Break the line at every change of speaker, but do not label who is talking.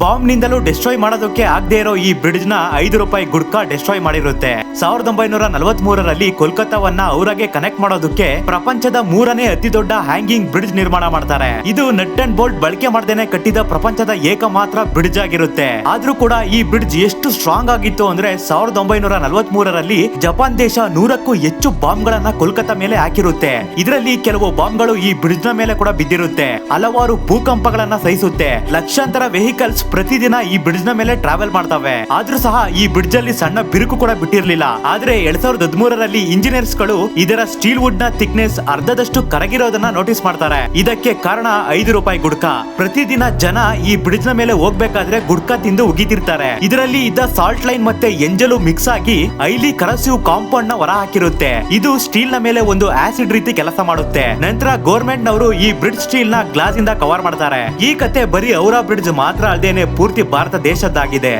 Bomb ನಿಂದಲೂ destroy ಮಾಡೋದಕ್ಕೆ ಆಗದೆ ಇರೋ ಈ ಬ್ರಿಡ್ಜ್ ನ ₹5 ಗುಡ್ಕಾ ಡೆಸ್ಟ್ರಾಯ್ ಮಾಡಿರುತ್ತೆ. 1943ರಲ್ಲಿ ಕೋಲ್ಕತ್ತಾವನ್ನ ಔರಾಗೆ ಕನೆಕ್ಟ್ ಮಾಡೋದಕ್ಕೆ ಪ್ರಪಂಚದ 3ನೇ ಅತಿ ದೊಡ್ಡ ಹ್ಯಾಂಗಿಂಗ್ ಬ್ರಿಡ್ಜ್ ನಿರ್ಮಾಣ ಮಾಡ್ತಾರೆ. ಇದು ನಟ್ ಅಂಡ್ ಬೋಲ್ಟ್ ಬಳಕೆ ಮಾಡದೇನೆ ಕಟ್ಟಿದ ಪ್ರಪಂಚದ ಏಕಮಾತ್ರ ಬ್ರಿಡ್ಜ್ ಆಗಿರುತ್ತೆ. ಆದ್ರೂ ಕೂಡ ಈ ಬ್ರಿಡ್ಜ್ ಎಷ್ಟು ಸ್ಟ್ರಾಂಗ್ ಆಗಿತ್ತು ಅಂದ್ರೆ 1943ರಲ್ಲಿ ಜಪಾನ್ ದೇಶ 100ಕ್ಕೂ ಹೆಚ್ಚು ಬಾಂಬ್ ಗಳನ್ನ ಕೋಲ್ಕತ್ತಾ ಮೇಲೆ ಹಾಕಿರುತ್ತೆ. ಇದರಲ್ಲಿ ಕೆಲವು ಬಾಂಬ್ ಗಳು ಈ ಬ್ರಿಡ್ಜ್ ನ ಮೇಲೆ ಕೂಡ ಬಿದ್ದಿರುತ್ತೆ. ಹಲವಾರು ಭೂಕಂಪಗಳನ್ನ ಸಹಿಸುತ್ತೆ. ಲಕ್ಷಾಂತರ ವೆಹಿಕಲ್ಸ್ ಪ್ರತಿದಿನ ಈ ಬ್ರಿಡ್ಜ್ ನ ಮೇಲೆ ಟ್ರಾವೆಲ್ ಮಾಡ್ತವೆ. ಆದ್ರೂ ಸಹ ಈ ಬ್ರಿಡ್ಜ್ ಅಲ್ಲಿ ಸಣ್ಣ ಬಿರುಕು ಕೂಡ ಬಿಟ್ಟಿರ್ಲಿಲ್ಲ. ಆದ್ರೆ 2013ರಲ್ಲಿ ಇಂಜಿನಿಯರ್ಸ್ ಗಳು ಇದರ ಸ್ಟೀಲ್ ವುಡ್ ನ ಥಿಕ್ನೆಸ್ ಅರ್ಧದಷ್ಟು ಕರಗಿರೋದನ್ನ ನೋಟಿಸ್ ಮಾಡ್ತಾರೆ. ಇದಕ್ಕೆ ಕಾರಣ ₹5 ಗುಡ್ಕಾ. ಪ್ರತಿದಿನ ಜನ ಈ ಬ್ರಿಡ್ಜ್ ನ ಮೇಲೆ ಹೋಗ್ಬೇಕಾದ್ರೆ ಗುಡ್ಕಾ ತಿಂದು ಉಗಿತಿರ್ತಾರೆ. ಇದರಲ್ಲಿ ಇದ್ದ ಸಾಲ್ಟ್ ಲೈನ್ ಮತ್ತೆ ಎಂಜಲು ಮಿಕ್ಸ್ ಆಗಿ ಹೈಲಿ ಕರಸಿವ್ ಕಾಂಪೌಂಡ್ ನ ಹೊರ ಹಾಕಿರುತ್ತೆ. ಇದು ಸ್ಟೀಲ್ ನ ಮೇಲೆ ಒಂದು ಆಸಿಡ್ ರೀತಿ ಕೆಲಸ ಮಾಡುತ್ತೆ. ನಂತರ ಗವರ್ಮೆಂಟ್ ನವರು ಈ ಬ್ರಿಡ್ಜ್ ಸ್ಟೀಲ್ ನ ಗ್ಲಾಸ್ ಇಂದ ಕವರ್ ಮಾಡ್ತಾರೆ. ಈ ಕತೆ ಬರೀ ಔರಾ ಬ್ರಿಡ್ಜ್ ಮಾತ್ರ ಅಲ್ಲದೇನೆ ಪೂರ್ತಿ ಭಾರತ ದೇಶದ್ದಾಗಿದೆ.